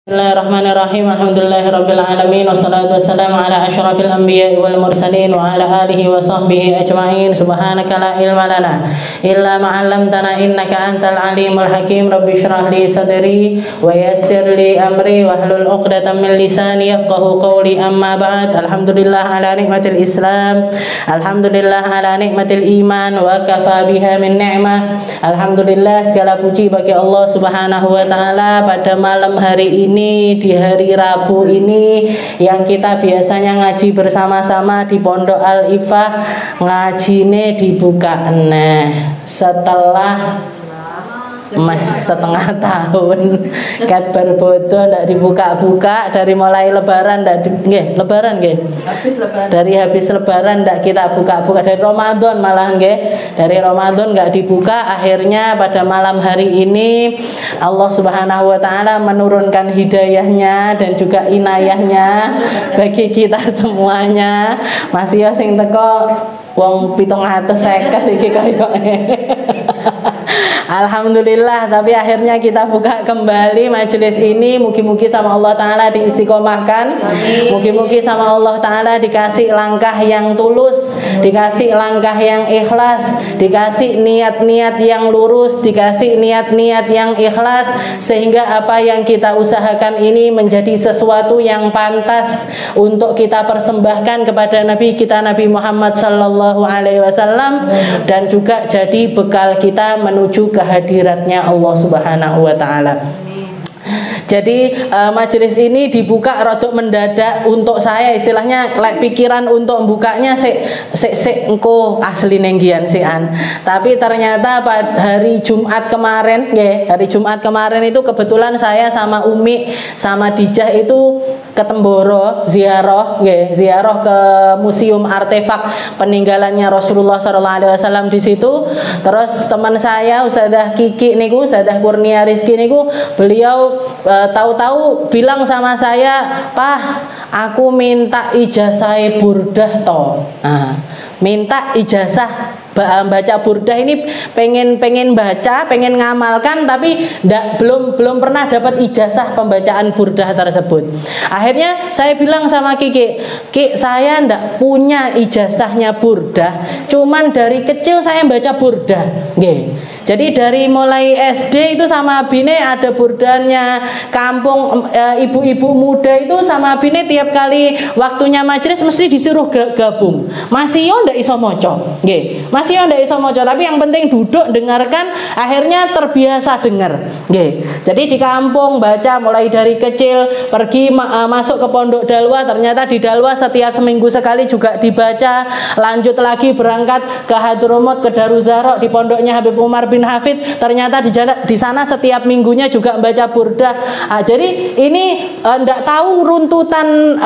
Bismillahirrahmanirrahim. Alhamdulillahirabbil alamin wassalatu wassalamu ala asyrafil anbiya'i wal mursalin wa ala alihi wa sahbihi ajma'in. Subhanaka la ilma lana illa ma 'allamtana innaka antal alimul hakim. Rabbi shrah li sadri wa yassir li amri wahlul 'uqdatam min lisani yafqahu qawli. Amma ba'd. Alhamdulillah ala nikmatil Islam. Alhamdulillah ala nikmatil iman wa kafa biha min ni'mah. Alhamdulillah, segala puji bagi Allah Subhanahu wa taala pada malam hari ini, di hari Rabu ini yang kita biasanya ngaji bersama-sama di Pondok Al-Ifah, ngajine dibuka setelah setengah tahun kat berbodo ndak dibuka-buka dari mulai lebaran ndak lebaran dari habis lebaran ndak kita buka-buka, dari Ramadan malah dari Ramadan nggak dibuka. Akhirnya pada malam hari ini Allah Subhanahu wa taala menurunkan hidayahnya dan juga inayahnya bagi kita semuanya. Masih sing teko wong 750 iki koyoke. Alhamdulillah, tapi akhirnya kita buka kembali majelis ini. Mugi-mugi sama Allah Ta'ala diistiqomahkan. Mugi-mugi sama Allah Ta'ala dikasih langkah yang tulus, dikasih langkah yang ikhlas, dikasih niat-niat yang lurus, dikasih niat-niat yang ikhlas, sehingga apa yang kita usahakan ini menjadi sesuatu yang pantas untuk kita persembahkan kepada Nabi kita, Nabi Muhammad Sallallahu Alaihi Wasallam, dan juga jadi bekal kita menuju kehadiratnya Allah Subhanahu wa taala. Jadi majelis ini dibuka rodok mendadak untuk saya, istilahnya pikiran untuk membukanya engko asli nenggian sian. Tapi ternyata pada hari Jumat kemarin, hari Jumat kemarin itu kebetulan saya sama Umi sama Dijah itu ke Temboro ziarah ke Museum Artefak Peninggalannya Rasulullah SAW di situ. Terus teman saya Ustadzah Kiki niku, Ustadzah Kurnia Rizki niku, beliau tahu-tahu bilang sama saya, "Pah, aku minta ijazah burdah toh." Minta ijazah baca burdah ini, pengen baca, pengen ngamalkan, tapi belum pernah dapat ijazah pembacaan burdah tersebut. Akhirnya saya bilang sama Ki, saya ndak punya ijazahnya burdah, cuman dari kecil saya baca burdah. Jadi dari mulai SD itu sama Bine ada burdahnya kampung, ibu-ibu muda itu sama Bine tiap kali waktunya majelis mesti disuruh gabung. Masih yo ndak iso maca. Masih yo ndak iso maca, tapi yang penting duduk dengarkan, akhirnya terbiasa dengar. Jadi di kampung baca mulai dari kecil, pergi masuk ke Pondok Dalwa, ternyata di Dalwa setiap seminggu sekali juga dibaca, lanjut lagi berangkat ke Hadromot, ke Daruzaro di pondoknya Habib Umar bin Hafid, ternyata di sana setiap minggunya juga membaca burdah. Jadi ini ndak tahu runtutan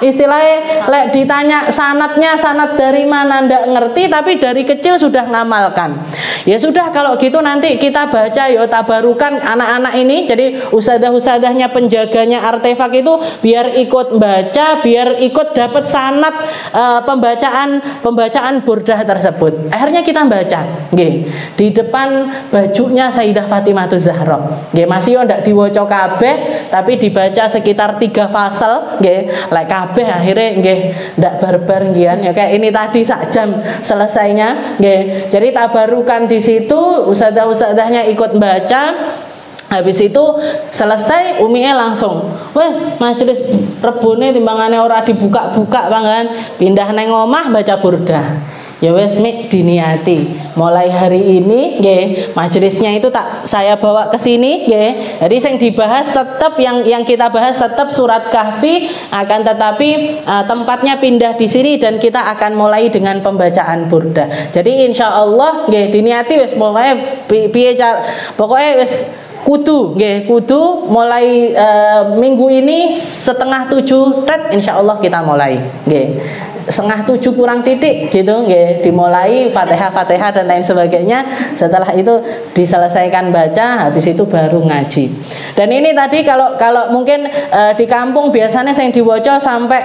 istilahnya, ditanya sanad dari mana ndak ngerti, tapi dari kecil sudah ngamalkan. Ya sudah, kalau gitu nanti kita baca yo tabarukan anak-anak ini. Jadi usadah-usadahnya penjaganya artefak itu biar ikut baca, biar ikut dapat sanad pembacaan burdah tersebut. Akhirnya kita baca di depan bajunya Sayyidah Fatimah Zahra. Masih yo ndak diwaca kabeh, tapi dibaca sekitar 3 fasal lek kabeh akhirnya ndak barbar ya kayak ini tadi sak jam selesainya. Jadi tabarukan di situ, usadah-usadahnya ikut baca. Habis itu selesai, Umi langsung, wes majelis rebone timbangane ora dibuka-buka banget, pindah neng omah baca burdah. Ya wes mik diniati. Mulai hari ini majelisnya itu saya bawa ke sini Jadi yang dibahas tetap yang kita bahas tetap surat Kahfi, akan tetapi tempatnya pindah di sini dan kita akan mulai dengan pembacaan burdah. Jadi insya Allah diniati wes pokoknya wes kudu mulai minggu ini 6:30 insya Allah kita mulai 6:30 kurang titik gitu nggih, dimulai Fatihah dan lain sebagainya. Setelah itu diselesaikan baca, habis itu baru ngaji. Dan ini tadi kalau mungkin di kampung biasanya yang diwaca sampai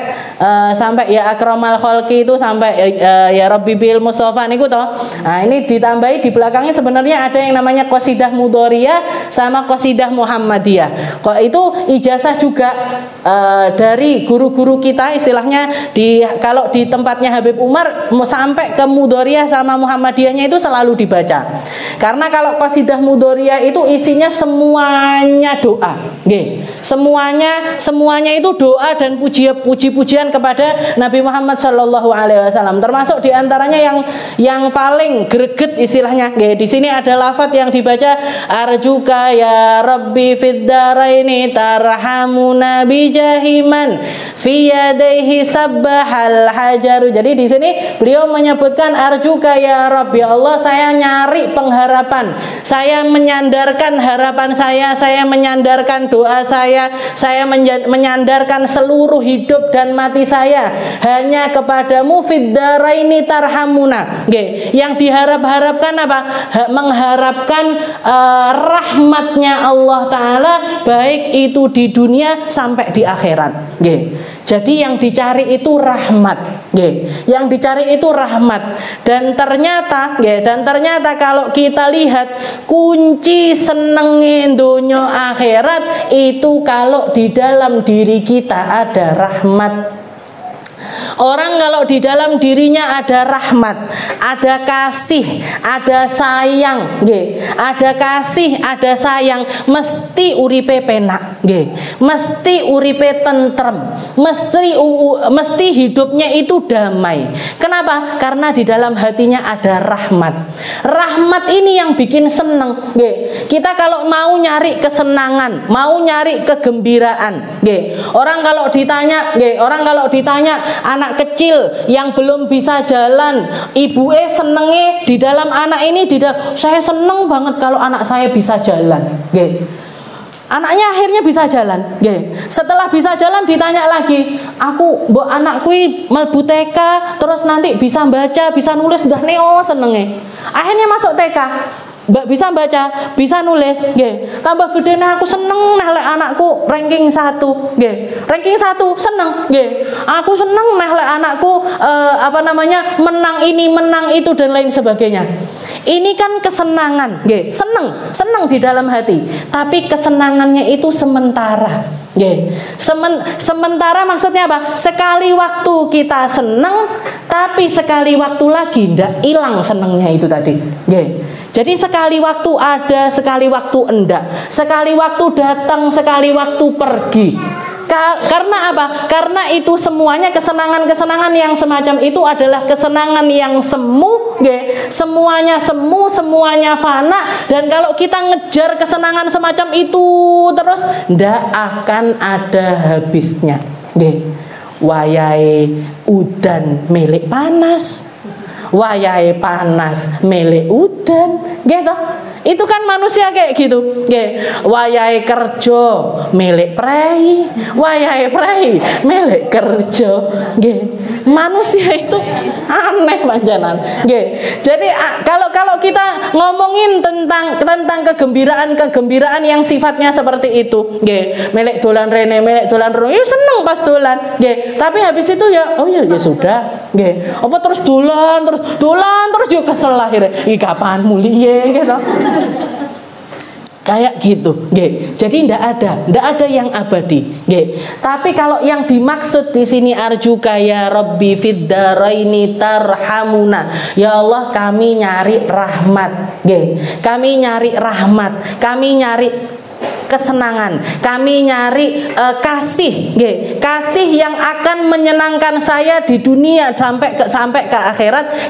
ya akramal khalqi itu sampai ya Rabbi bil Mustafa niku toh. Nah, ini ditambahi di belakangnya sebenarnya ada yang namanya qasidah mudhoriyah sama qasidah Muhammadiyah. Kok itu ijazah juga dari guru-guru kita, istilahnya kalau di tempatnya Habib Umar sampai ke mudhoriyah sama Muhammadiyahnya itu selalu dibaca. Karena kalau qasidah mudhoriyah itu isinya semuanya doa. Nggih. Semuanya itu doa dan puji-pujian kepada Nabi Muhammad sallallahu alaihi wasallam. Termasuk di antaranya yang paling greget istilahnya. Nggih, di sini ada lafaz yang dibaca arjuka ya Rabbi fid daraini tarhamuna bi jahiman fi yadaihi sabbahal hajaru. Jadi di sini beliau menyebutkan arjuka ya Rabbi, ya Allah saya nyari pengharapan. Saya menyandarkan harapan saya menyandarkan doa saya menyandarkan seluruh hidup dan mati saya hanya kepadamu fid daraini tarhamuna. Nggih, yang diharap-harapkan apa? Mengharapkan rahmatnya Allah Ta'ala baik itu di dunia sampai di akhirat. Nggih. Jadi yang dicari itu rahmat, yang dicari itu rahmat. Dan ternyata kalau kita lihat kunci senenge donya akhirat itu kalau di dalam diri kita ada rahmat. Orang kalau di dalam dirinya ada rahmat, ada kasih, ada sayang, ada kasih, ada sayang, mesti uripe penak, mesti uripe tentrem, mesti hidupnya itu damai. Kenapa? Karena di dalam hatinya ada rahmat. Rahmat ini yang bikin seneng. Kita kalau mau nyari kesenangan, mau nyari kegembiraan, orang kalau ditanya anak kecil yang belum bisa jalan, ibunya senenge di dalam anak ini, saya seneng banget kalau anak saya bisa jalan. Anaknya akhirnya bisa jalan. Setelah bisa jalan ditanya lagi, mbok anakku mlebu TK terus nanti bisa baca, bisa nulis, udah neo senenge. Akhirnya masuk TK. Mbak bisa baca, bisa nulis, tambah gede aku seneng lek anakku ranking 1, ranking 1 seneng, aku seneng lek anakku menang ini menang itu dan lain sebagainya. Ini kan kesenangan, seneng di dalam hati, tapi kesenangannya itu sementara. Sementara maksudnya apa? Sekali waktu kita seneng, tapi sekali waktu lagi ndak hilang senengnya itu tadi. Jadi sekali waktu ada, sekali waktu enggak, sekali waktu datang, sekali waktu pergi. Karena apa? Karena itu semuanya kesenangan-kesenangan yang semacam itu adalah kesenangan yang semu, semuanya semu, semuanya fana. Dan kalau kita ngejar kesenangan semacam itu terus, ndak akan ada habisnya. Wayahe udan milik panas, wayahe panas milik udan, gitu. Itu kan manusia kayak gitu. Wayahe kerja milik prei, wayahe prei milik kerja. Manusia itu aneh panjanan. Jadi kalau kita ngomongin tentang kegembiraan yang sifatnya seperti itu, milik dolan rene, milik dolan rono, ya seneng pas dolan. Tapi habis itu ya sudah. Apa terus dolan terus yo kesel akhirnya. Kapan mulie gitu. Kayak gitu, Jadi ndak ada yang abadi, Tapi kalau yang dimaksud di sini arjuka ya Rabbi fid daraini tarhamuna, ya Allah kami nyari rahmat, Kami nyari rahmat, kami nyari kesenangan, kami nyari kasih, kasih yang akan menyenangkan saya di dunia sampai ke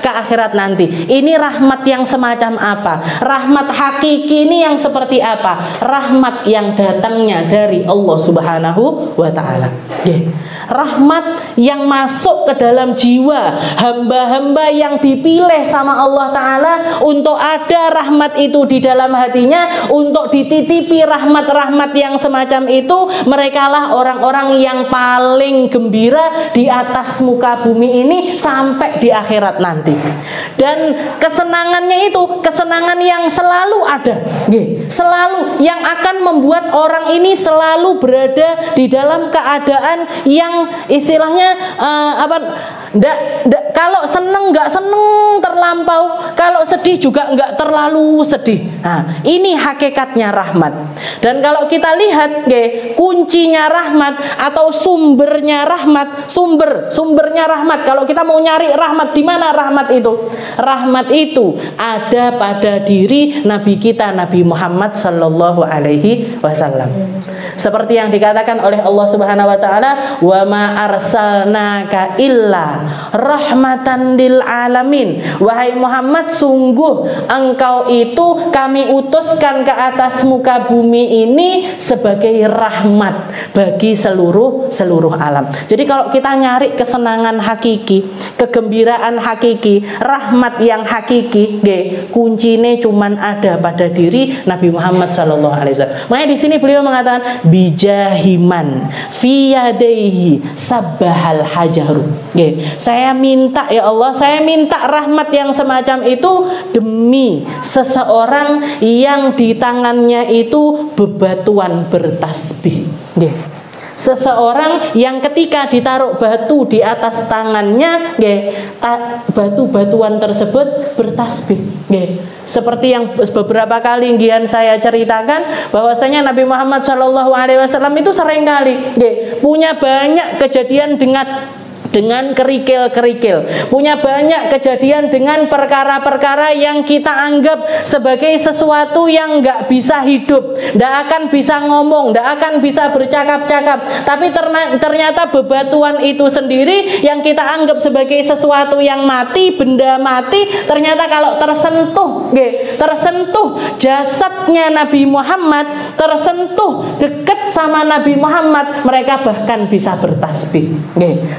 akhirat nanti. Ini rahmat yang semacam apa? Rahmat hakiki ini yang seperti apa? Rahmat yang datangnya dari Allah Subhanahu wa Ta'ala. Rahmat yang masuk ke dalam jiwa hamba-hamba yang dipilih sama Allah Ta'ala untuk ada rahmat itu di dalam hatinya, untuk dititipi rahmat rahmat yang semacam itu, merekalah orang-orang yang paling gembira di atas muka bumi ini sampai di akhirat nanti. Dan kesenangannya itu kesenangan yang selalu ada, selalu, yang akan membuat orang ini selalu berada di dalam keadaan yang istilahnya kalau seneng nggak seneng terlampau, kalau sedih juga nggak terlalu sedih. Nah, ini hakikatnya rahmat. Dan kalau kita lihat, kuncinya rahmat atau sumbernya rahmat, sumbernya rahmat. Kalau kita mau nyari rahmat, di mana rahmat itu? Rahmat itu ada pada diri Nabi kita, Nabi Muhammad Sallallahu Alaihi Wasallam. Seperti yang dikatakan oleh Allah Subhanahu Wa Taala, wa ma arsalnaka illa rahmatan lil alamin. Wahai Muhammad, sungguh engkau itu kami utuskan ke atas muka bumi ini sebagai rahmat bagi seluruh alam. Jadi kalau kita nyari kesenangan hakiki, kegembiraan hakiki, rahmat yang hakiki, kuncinya cuman ada pada diri Nabi Muhammad Sallallahu Alaihi Wasallam. Makanya di sini beliau mengatakan bijahiman fi yadaihi sabbahal hajaru. Saya minta ya Allah, saya minta rahmat yang semacam itu demi seseorang yang di tangannya itu bebatuan bertasbih. Seseorang yang ketika ditaruh batu di atas tangannya, batu-batuan tersebut bertasbih. Seperti yang beberapa kali saya ceritakan, bahwasanya Nabi Muhammad SAW itu seringkali punya banyak kejadian dengan kerikil-kerikil, punya banyak kejadian dengan perkara-perkara yang kita anggap sebagai sesuatu yang nggak bisa hidup, nggak akan bisa ngomong, nggak akan bisa bercakap-cakap. Tapi ternyata bebatuan itu sendiri yang kita anggap sebagai sesuatu yang mati, benda mati, ternyata kalau tersentuh jasadnya Nabi Muhammad, tersentuh dekat sama Nabi Muhammad, mereka bahkan bisa bertasbih.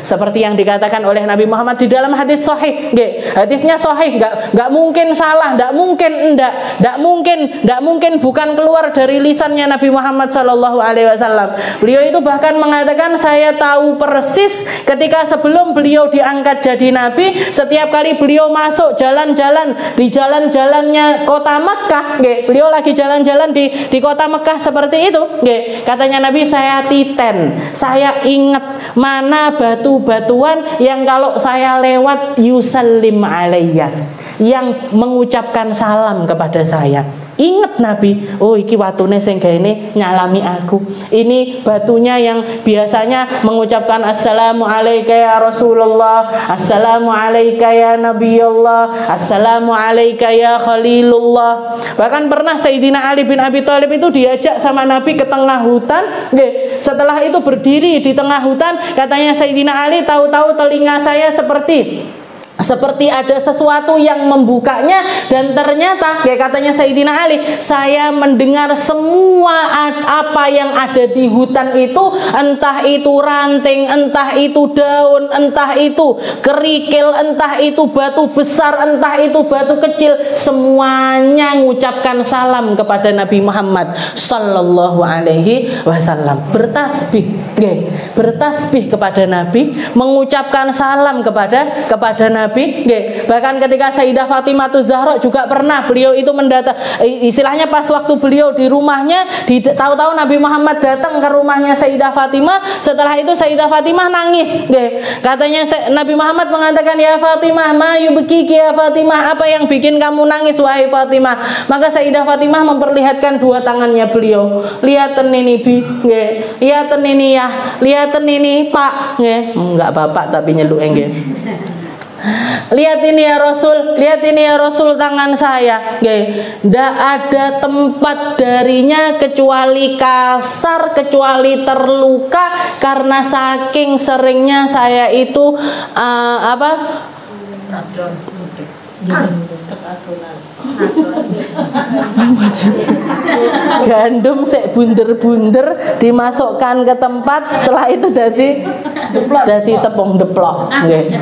Seperti yang dikatakan oleh Nabi Muhammad di dalam hadis sahih, hadisnya sahih, nggak mungkin salah, nggak mungkin bukan keluar dari lisannya Nabi Muhammad Sallallahu Alaihi Wasallam. Beliau itu bahkan mengatakan, saya tahu persis ketika sebelum beliau diangkat jadi nabi, setiap kali beliau masuk jalan-jalan di jalan-jalannya kota Mekah, beliau lagi jalan-jalan di kota Mekah seperti itu, katanya Nabi, saya titen, saya ingat mana batu-batuan yang kalau saya lewat yusallim alayya, yang mengucapkan salam kepada saya. Ingat Nabi, oh iki watune sing gaene nyalami aku. Ini batunya yang biasanya mengucapkan assalamu alayka ya Rasulullah, assalamu alayka ya Nabiyullah, assalamu alayka ya Khalilullah. Bahkan pernah Sayyidina Ali bin Abi Thalib itu diajak sama Nabi ke tengah hutan. Setelah itu berdiri di tengah hutan, katanya Sayyidina Ali, tahu-tahu telinga saya seperti ada sesuatu yang membukanya, dan ternyata katanya Sayyidina Ali, saya mendengar semua apa yang ada di hutan itu, entah itu ranting, entah itu daun, entah itu kerikil, entah itu batu besar, entah itu batu kecil, semuanya mengucapkan salam kepada Nabi Muhammad Sallallahu Alaihi Wasallam, bertasbih kepada Nabi, mengucapkan salam kepada Nabi. Bahkan ketika Sayyidah Fatimah Zahra juga pernah, beliau itu istilahnya pas waktu beliau di rumahnya, tahu-tahu Nabi Muhammad datang ke rumahnya Sayyidah Fatimah. Setelah itu Sayyidah Fatimah nangis. Katanya Nabi Muhammad mengatakan, ya Fatimah, ma yubkiki ya Fatimah, apa yang bikin kamu nangis wahai Fatimah? Maka Sayyidah Fatimah memperlihatkan dua tangannya beliau. Lihaten ini bi, lihaten ini ya, lihaten ini Pak, enggak bapak tapi nyeluk lihat ini ya Rasul, lihat ini ya Rasul tangan saya. Tidak ada tempat darinya kecuali kasar, kecuali terluka, karena saking seringnya saya itu Gandum sek bunder-bunder dimasukkan ke tempat, setelah itu dadi tepung deplok. Nggih.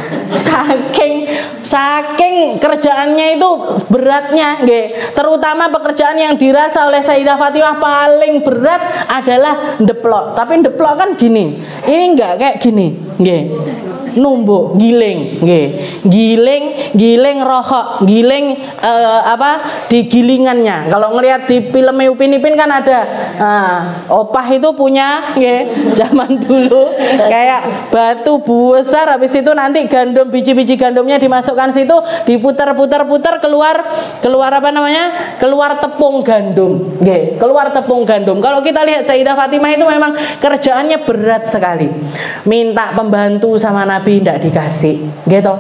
Saking kerjaannya itu beratnya, nggih. Terutama pekerjaan yang dirasa oleh Sayyidah Fatimah paling berat adalah deplok. Tapi deplok kan gini. Ini enggak kayak gini, nggih. Numbuk, giling, nggih. Giling rohok, giling di gilingannya. Kalau ngelihat di film Upin Ipin kan ada opah itu punya, nggih, zaman dulu kayak batu besar, habis itu nanti gandum, biji-biji gandumnya dimasukkan situ, diputar-putar keluar apa namanya? Keluar tepung gandum, nggih. Keluar tepung gandum. Kalau kita lihat Sayyidah Fatimah itu memang kerjaannya berat sekali. Minta pembantu sama Nabi tidak dikasih, gitu.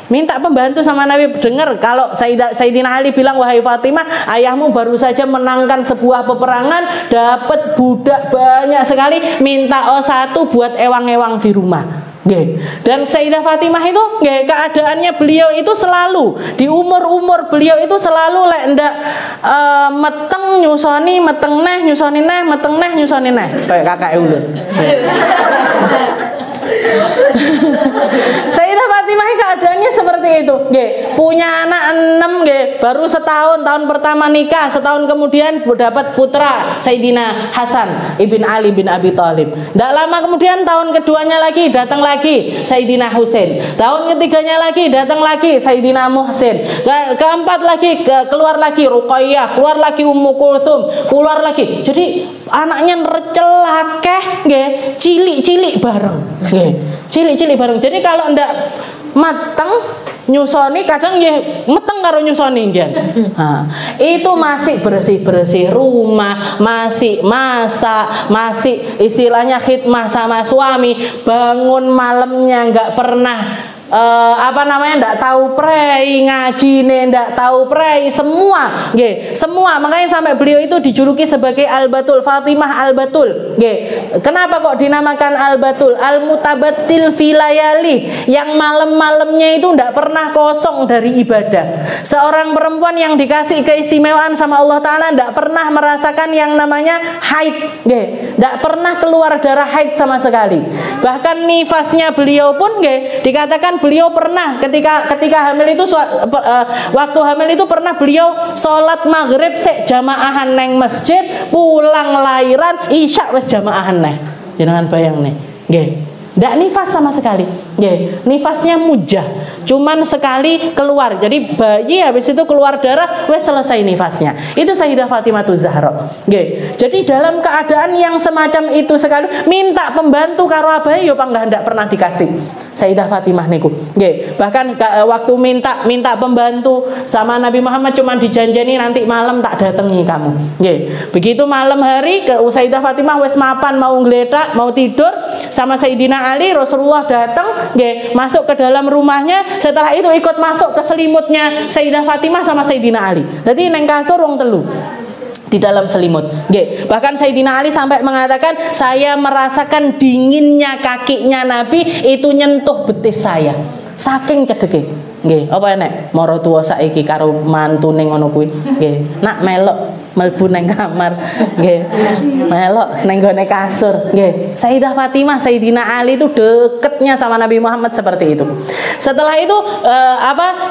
Minta pembantu sama Nabi. Dengar kalau Sayyidina Ali bilang, wahai Fatimah, ayahmu baru saja menangkan sebuah peperangan, dapat budak banyak sekali, minta satu buat ewang-ewang di rumah. Dan Sayyidah Fatimah itu keadaannya beliau itu selalu di umur beliau itu selalu lek ndak meteng nyusoni, meteng neh nyusoni neh, meteng neh nyusoni neh, kayak kakak ulun. Sayyidah Fatimah keadaannya seperti itu, punya anak 6, baru setahun, tahun pertama nikah, setahun kemudian dapat putra Sayyidina Hasan ibn Ali bin Abi Thalib. Tidak lama kemudian tahun keduanya lagi datang lagi Sayyidina Husain, tahun ketiganya lagi datang lagi Sayyidina Muhsin, keempat lagi keluar lagi Ruqayyah, keluar lagi Ummu Kulthum, keluar lagi. Jadi anaknya recelakeh, cilik-cilik bareng, cilik-cilik bareng. Jadi kalau ndak mateng nyusoni, kadang ya meteng karo nyusoni nggih. Itu masih bersih-bersih rumah, masih masak, masih istilahnya khidmah sama suami, bangun malamnya nggak pernah ndak tahu prei, ngajine ndak tahu prei, semua semua. Makanya sampai beliau itu dijuluki sebagai Al-Batul, Fatimah Al-Batul, Kenapa kok dinamakan Al-Batul? Al-Mutabattil filayali, yang malam-malamnya itu ndak pernah kosong dari ibadah. Seorang perempuan yang dikasih keistimewaan sama Allah Ta'ala ndak pernah merasakan yang namanya haid, ndak pernah keluar darah haid sama sekali. Bahkan nifasnya beliau pun dikatakan beliau pernah ketika hamil itu waktu hamil itu pernah beliau sholat maghrib sek jamaahan neng masjid, pulang lahiran isya wes jamaahan neng. Jangan bayang nih, ndak nifas sama sekali, nifasnya mujah, cuman sekali keluar. Jadi bayi habis itu keluar darah, wes selesai nifasnya. Itu Sayyidah Fatimahuz Zahra. Jadi dalam keadaan yang semacam itu sekali minta pembantu karo abahe yo panggah ndak pernah dikasih. Sayyidah Fatimah niku. Bahkan waktu minta pembantu sama Nabi Muhammad cuman dijanjeni nanti malam tak datangi kamu. Begitu malam hari Sayyidah Fatimah wes mapan mau ngledak, mau tidur sama Sayyidina Ali, Rasulullah datang, masuk ke dalam rumahnya, setelah itu ikut masuk ke selimutnya Sayyidah Fatimah sama Sayyidina Ali. Jadi neng kasur wong telu di dalam selimut. Bahkan Sayyidina Ali sampai mengatakan, saya merasakan dinginnya kakinya Nabi itu nyentuh betis saya. Saking cedeke. Apa enek mara tuwa saiki karo mantune ngono kuwi. Nak melok mlebu nang kamar, melok nang gone kasur, Sayyidah Fatimah, Sayyidina Ali itu deketnya sama Nabi Muhammad seperti itu. Setelah itu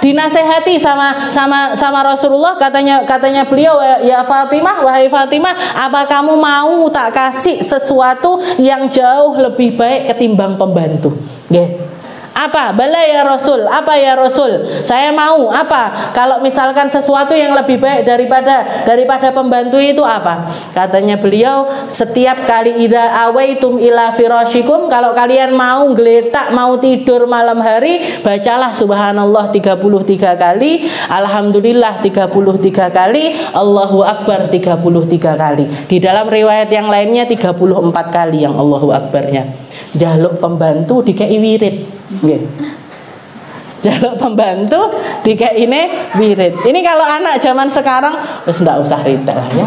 dinasehati sama Rasulullah, katanya beliau, ya Fatimah, wahai Fatimah, apa kamu mau tak kasih sesuatu yang jauh lebih baik ketimbang pembantu? Apa? Bala ya Rasul. Apa ya Rasul? Saya mau. Apa? Kalau misalkan sesuatu yang lebih baik daripada pembantu itu apa? Katanya beliau, setiap kali idza awaitum ila firasyikum, kalau kalian mau geletak, mau tidur malam hari, bacalah subhanallah 33 kali, alhamdulillah 33 kali, Allahu Akbar 33 kali. Di dalam riwayat yang lainnya 34 kali yang Allahu Akbarnya. Jaluk pembantu dikei wirid. Jaluk pembantu dikei wirid. Ini kalau anak zaman sekarang wis ndak usah rita lah ya.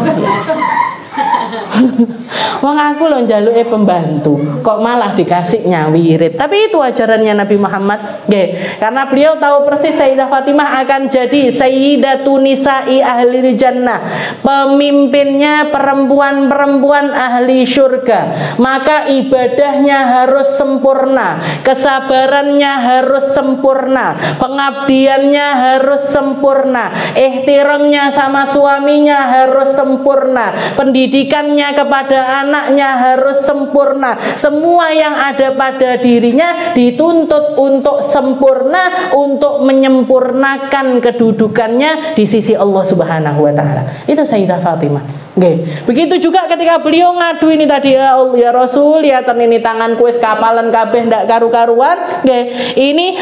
Wong aku lho njaluke pembantu, kok malah dikasih nyawirit. Tapi itu ajarannya Nabi Muhammad, nggih. Karena beliau tahu persis Sayyidah Fatimah akan jadi Sayyidatu Nisa'i Ahli Jannah, pemimpinnya perempuan-perempuan ahli surga. Maka ibadahnya harus sempurna, kesabarannya harus sempurna, pengabdiannya harus sempurna, ihtiramnya sama suaminya harus sempurna, pendidikannya kepada anaknya harus sempurna. Semua yang ada pada dirinya dituntut untuk sempurna, untuk menyempurnakan kedudukannya di sisi Allah Subhanahu wa taala. Itu Sayyidah Fatimah. Nggih. Begitu juga ketika beliau ngadu ini tadi, ya Rasul, lihat ini tanganku wis kapalan kabeh ndak karu-karuan. Nggih. Ini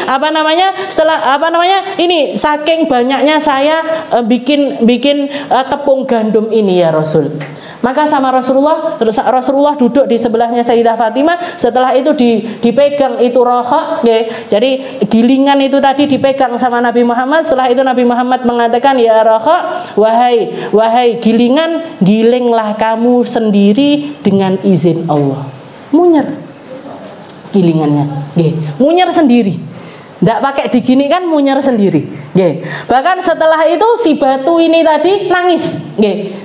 ini saking banyaknya saya bikin tepung gandum ini ya Rasul. Maka sama Rasulullah duduk di sebelahnya Sayyidah Fatimah. Setelah itu dipegang itu rohak, jadi gilingan itu tadi dipegang sama Nabi Muhammad. Setelah itu Nabi Muhammad mengatakan, ya rohak, wahai gilingan, gilinglah kamu sendiri dengan izin Allah. Munyer gilingannya, munyer sendiri. Nggak pakai digini kan, munyer sendiri. Bahkan setelah itu si batu ini tadi nangis.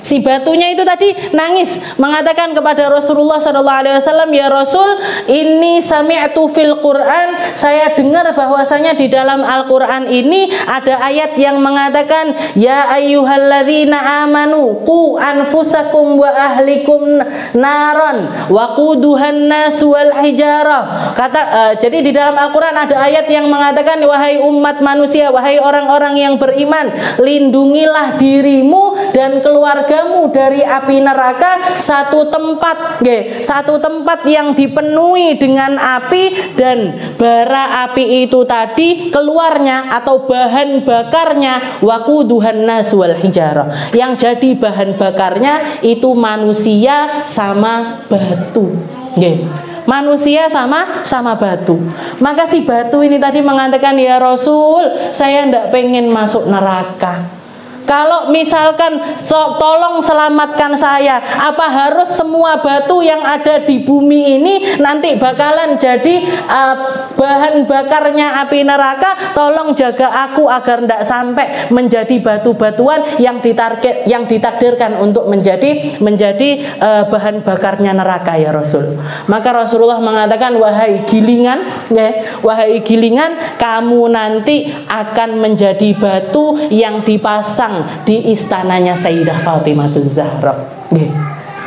Si batunya itu tadi nangis, mengatakan kepada Rasulullah SAW, ya Rasul, ini sami'tu fil Quran, saya dengar bahwasanya di dalam Al-Quran ini ada ayat yang mengatakan, ya ayyuhalladzina amanu qu anfusakum wa ahlikum naron wa quduhan nas wal hijarah. Jadi di dalam Al-Quran ada ayat yang mengatakan, wahai umat manusia, wahai orang-orang yang beriman, lindungilah dirimu dan keluargamu dari api neraka, satu tempat yang dipenuhi dengan api, dan bara api itu tadi keluarnya atau bahan bakarnya waquduhan nas wal hijarah, yang jadi bahan bakarnya itu manusia sama batu. Manusia sama batu. Maka si batu ini tadi mengatakan, ya Rasul, saya tidak pengen masuk neraka. Kalau misalkan tolong selamatkan saya, apa harus semua batu yang ada di bumi ini nanti bakalan jadi bahan bakarnya api neraka? Tolong jaga aku agar tidak sampai menjadi batu-batuan yang ditakdirkan untuk menjadi bahan bakarnya neraka ya Rasul. Maka Rasulullah mengatakan, wahai gilingan, kamu nanti akan menjadi batu yang dipasang di istananya Sayyidah Fatimah Zahra.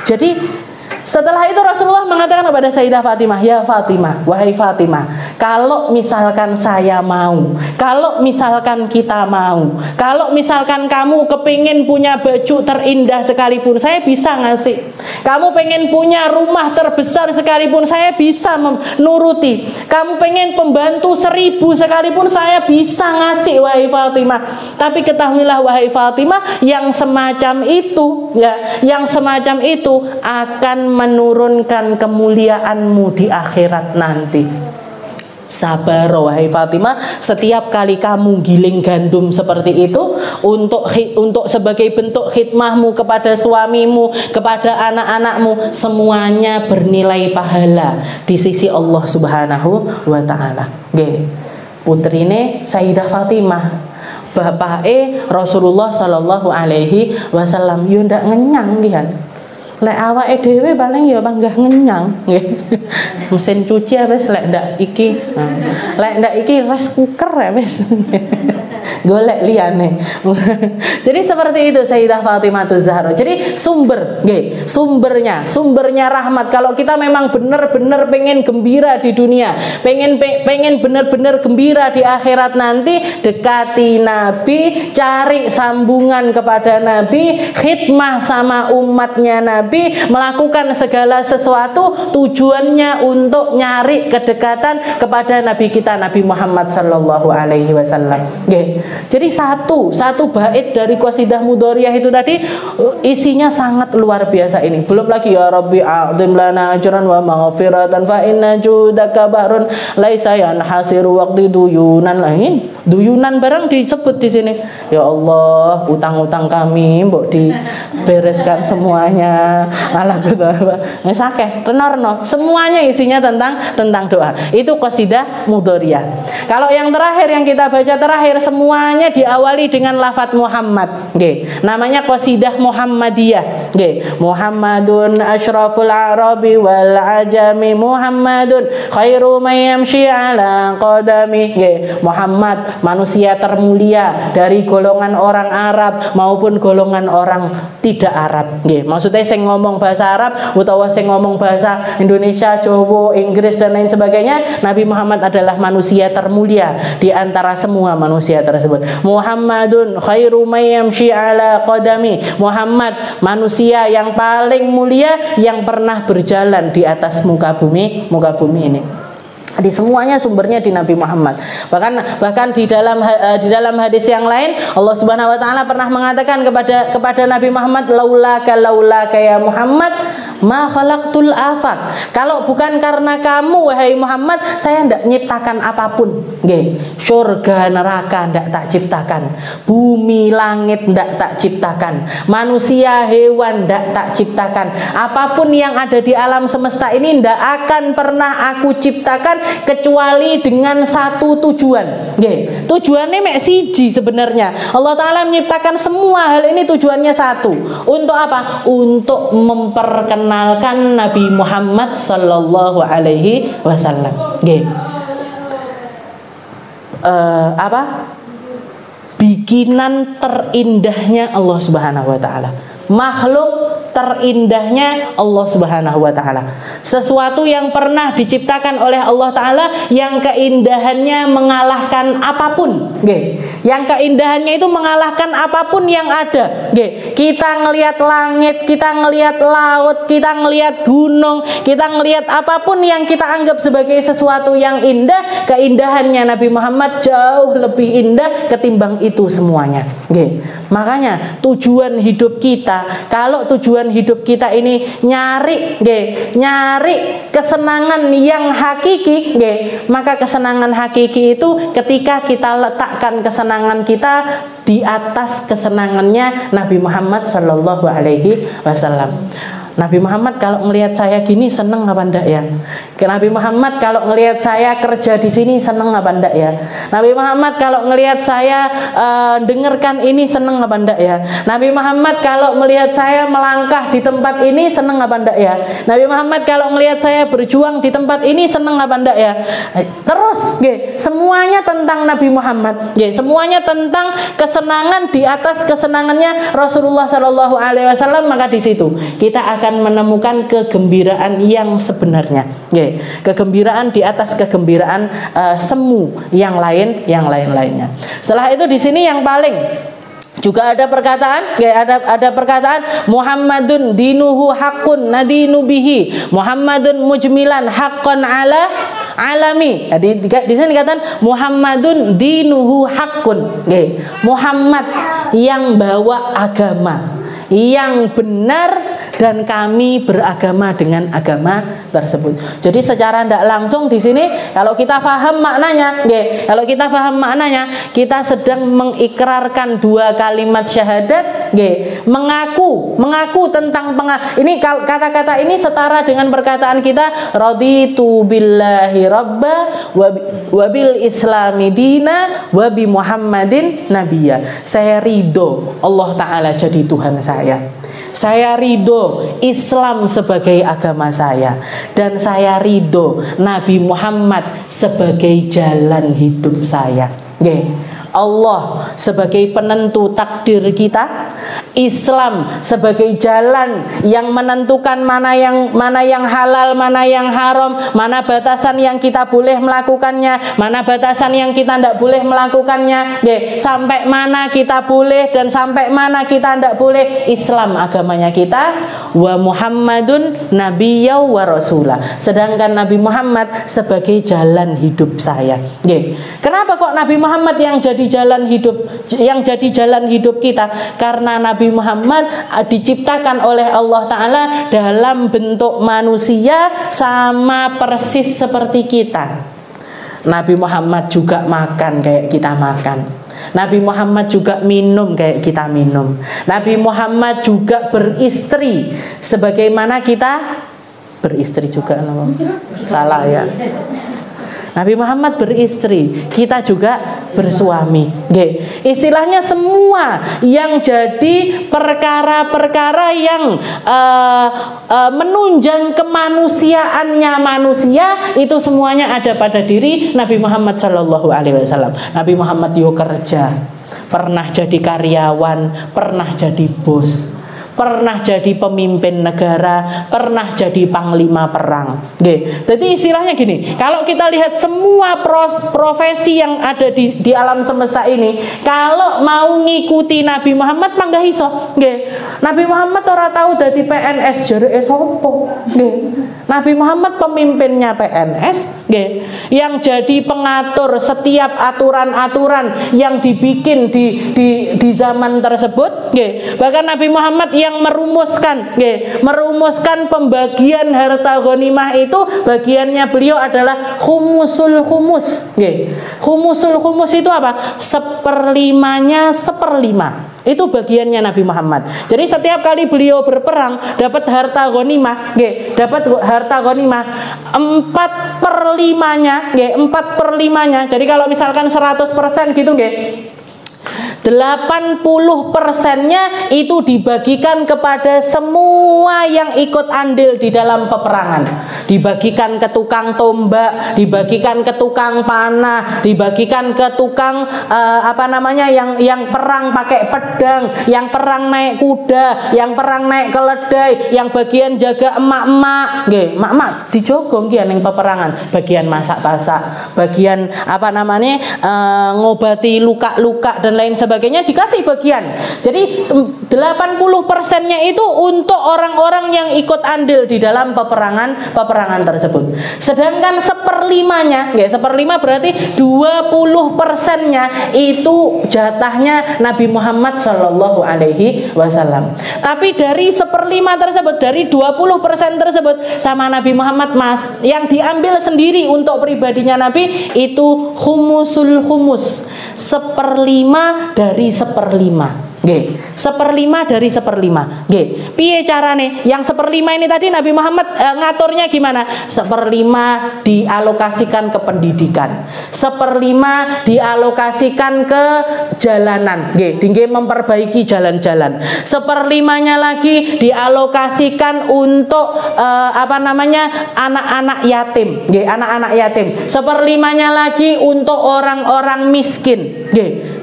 Jadi setelah itu Rasulullah mengatakan kepada Sayyidah Fatimah, ya Fatimah, wahai Fatimah, kalau misalkan saya mau, kalau misalkan kita mau, kalau misalkan kamu kepingin punya baju terindah sekalipun, saya bisa ngasih. Kamu pengen punya rumah terbesar sekalipun, saya bisa menuruti. Kamu pengen pembantu 1000 sekalipun, saya bisa ngasih, wahai Fatimah. Tapi ketahuilah wahai Fatimah, yang semacam itu akan menurunkan kemuliaanmu di akhirat nanti. Sabar wahai Fatimah, setiap kali kamu giling gandum seperti itu untuk sebagai bentuk khidmahmu kepada suamimu, kepada anak-anakmu, semuanya bernilai pahala di sisi Allah Subhanahu wa taala. Nggih. Putrine Sayyidah Fatimah, bapake Rasulullah sallallahu alaihi wasallam, yo ndak ngenyang kan. Lek awake dhewe paling ya panggah ngenyang nggih. Mesin cuci wis lek ndak iki. Lek ndak iki rice cooker wis. Golek liyane. Jadi seperti itu Sayyidah Fatimah Zahra. Jadi sumbernya rahmat. Kalau kita memang benar-benar pengen gembira di dunia, pengen benar-benar gembira di akhirat nanti, dekati Nabi, cari sambungan kepada Nabi, khidmah sama umatnya Nabi, melakukan segala sesuatu tujuannya untuk nyari kedekatan kepada Nabi kita Nabi Muhammad sallallahu alaihi wasallam. Jadi satu bait dari qasidah mudhoriyah itu tadi isinya sangat luar biasa ini. Belum lagi ya Rabbi a'zim lana ajran wa maghfiratan fa inna judaka bahrun laisa yanhasiru waqti duyunan lain. Duyunan barang disebut di sini. Ya Allah, utang-utang kami mbok dibereskan semuanya. Alah wis akeh renorno. Semuanya isinya tentang doa. Itu qasidah mudhoriyah. Kalau yang terakhir yang kita baca terakhir semuanya diawali dengan lafadz Muhammad. Nggih. Namanya qasidah Muhammadiyah. Nggih. Muhammadun asyraful arabi wal ajami, Muhammadun khairu may yamshi ala qadami. Nggih. Muhammad manusia termulia dari golongan orang Arab maupun golongan orang tidak Arab. Nggih. Maksudnya sing ngomong bahasa Arab utawa sing ngomong bahasa Indonesia, Jawa, Inggris dan lain sebagainya, Nabi Muhammad adalah manusia termulia di antara semua manusia tersebut. Muhammadun khairu may yamshi ala qadami. Muhammad manusia yang paling mulia yang pernah berjalan di atas muka bumi ini. Di semuanya sumbernya di Nabi Muhammad. Bahkan di dalam hadis yang lain Allah Subhanahu wa taala pernah mengatakan kepada Nabi Muhammad, laulaka ya Muhammad ma khalaqtul afaq. Kalau bukan karena kamu wahai Muhammad, saya tidak nyiptakan apapun. Nggih. Surga neraka tidak tak ciptakan. Bumi langit tidak tak ciptakan. Manusia hewan tidak tak ciptakan. Apapun yang ada di alam semesta ini tidak akan pernah aku ciptakan kecuali dengan satu tujuan. Nggih. Tujuannya mek siji sebenarnya. Allah taala menciptakan semua hal ini tujuannya satu. Untuk apa? Untuk memperkenalkan Nabi Muhammad sallallahu alaihi wasallam. Nggih. Bikinan terindahnya Allah Subhanahu wa taala. Makhluk terindahnya Allah Subhanahu wa taala. Sesuatu yang pernah diciptakan oleh Allah taala yang keindahannya mengalahkan apapun, nggih. Yang keindahannya itu mengalahkan apapun yang ada, nggih. Kita ngelihat langit, kita ngelihat laut, kita ngelihat gunung, kita ngelihat apapun yang kita anggap sebagai sesuatu yang indah, keindahannya Nabi Muhammad jauh lebih indah ketimbang itu semuanya, nggih. Makanya tujuan hidup kita, kalau tujuan hidup kita ini nyari kesenangan yang hakiki, maka kesenangan hakiki itu ketika kita letakkan kesenangan kita di atas kesenangannya Nabi Muhammad Sallallahu Alaihi Wasallam. Nabi Muhammad kalau ngelihat saya gini seneng apa ndak ya? Nabi Muhammad kalau ngelihat saya kerja di sini seneng apa ndak ya? Nabi Muhammad kalau ngelihat saya dengarkan ini seneng apa ndak ya? Nabi Muhammad kalau melihat saya melangkah di tempat ini seneng apa ndak ya? Nabi Muhammad kalau ngelihat saya berjuang di tempat ini seneng apa ndak ya? Terus, semuanya tentang Nabi Muhammad, semuanya tentang kesenangan di atas kesenangannya Rasulullah Shallallahu Alaihi Wasallam. Maka di situ kita akan menemukan kegembiraan yang sebenarnya, kegembiraan di atas kegembiraan semu yang lainnya. Setelah itu di sini yang paling juga ada perkataan, ada perkataan Muhammadun dinuhu haqqun nadinu bihi, Muhammadun mujmilan haqqan ala alami. Jadi di sini dikatakan Muhammadun dinuhu haqqun, Muhammad yang bawa agama yang benar dan kami beragama dengan agama tersebut. Jadi secara tidak langsung di sini kalau kita paham maknanya, kita sedang mengikrarkan dua kalimat syahadat, mengaku tentang ini kata-kata ini setara dengan perkataan kita raditu billahi rabba wa bil islami dina wa bi Muhammadin nabiyya. Saya ridho Allah taala jadi Tuhan saya ridho Islam sebagai agama saya, dan saya ridho Nabi Muhammad sebagai jalan hidup saya. Allah sebagai penentu takdir kita, Islam sebagai jalan yang menentukan mana yang halal, mana yang haram, mana batasan yang kita boleh melakukannya, mana batasan yang kita tidak boleh melakukannya, sampai mana kita boleh dan sampai mana kita tidak boleh. Islam agamanya kita, wa Muhammadun nabiyya wa rasulah, sedangkan Nabi Muhammad sebagai jalan hidup saya. Kenapa kok Nabi Muhammad yang jadi jadi jalan hidup kita karena Nabi Muhammad diciptakan oleh Allah Ta'ala dalam bentuk manusia sama persis seperti kita. Nabi Muhammad juga makan kayak kita makan. Nabi Muhammad juga minum kayak kita minum. Nabi Muhammad juga beristri sebagaimana kita beristri juga. Salah ya. Nabi Muhammad beristri, kita juga bersuami. Istilahnya semua yang jadi perkara-perkara yang menunjang kemanusiaannya manusia, itu semuanya ada pada diri Nabi Muhammad SAW. Nabi Muhammad kerja, pernah jadi karyawan, pernah jadi bos, pernah jadi pemimpin negara, pernah jadi panglima perang. Jadi istilahnya gini, kalau kita lihat semua profesi yang ada di alam semesta ini, kalau mau ngikuti Nabi Muhammad mangga iso. Nabi Muhammad ora tahu dadi PNS jereke sapa. Nabi Muhammad pemimpinnya PNS, yang jadi pengatur setiap aturan-aturan yang dibikin di zaman tersebut. Bahkan Nabi Muhammad yang merumuskan pembagian harta ghanimah itu, bagiannya beliau adalah khumusul khumus. Khumusul khumus itu apa? 1/5-nya 1/5. Itu bagiannya Nabi Muhammad. Jadi setiap kali beliau berperang dapat harta ghanimah, 4/5-nya, 4/5-nya. Jadi kalau misalkan 100% gitu, 80%-nya itu dibagikan kepada semua yang ikut andil di dalam peperangan. Dibagikan ke tukang tombak, dibagikan ke tukang panah, dibagikan ke tukang yang perang pakai pedang, yang perang naik kuda, yang perang naik keledai, yang bagian jaga emak-emak. Emak-emak dijogo yang peperangan, bagian masak-masak, bagian ngobati luka-luka dan lain sebagainya dikasih bagian. Jadi 80%-nya itu untuk orang-orang yang ikut andil di dalam peperangan tersebut. Sedangkan 1/5-nya, 1/5 berarti 20%-nya itu jatahnya Nabi Muhammad SAW. Tapi dari 1/5 tersebut, dari 20% tersebut sama Nabi Muhammad yang diambil sendiri untuk pribadinya Nabi itu khumusul khumus, 1/5 dari 1/5. 1/5 dari 1/5. Piye carane? Yang 1/5 ini tadi Nabi Muhammad ngaturnya gimana? 1/5 dialokasikan ke pendidikan, 1/5 dialokasikan ke jalanan, tinggi memperbaiki jalan-jalan, 1/5-nya lagi dialokasikan untuk anak-anak yatim, anak-anak yatim, 1/5-nya lagi untuk orang-orang miskin.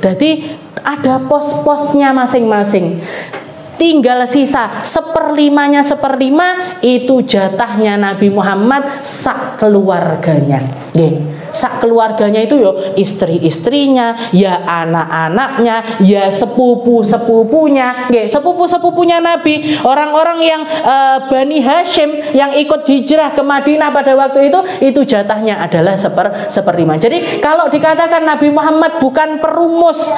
Jadi ada pos-posnya masing-masing. Tinggal sisa 1/5-nya 1/5 itu jatahnya Nabi Muhammad sak keluarganya. Sak keluarganya itu istri-istrinya, ya anak-anaknya, ya sepupu-sepupunya. Sepupu-sepupunya Nabi, orang-orang yang Bani Hashim yang ikut hijrah ke Madinah pada waktu itu jatahnya adalah 1/5. Jadi kalau dikatakan Nabi Muhammad bukan perumus,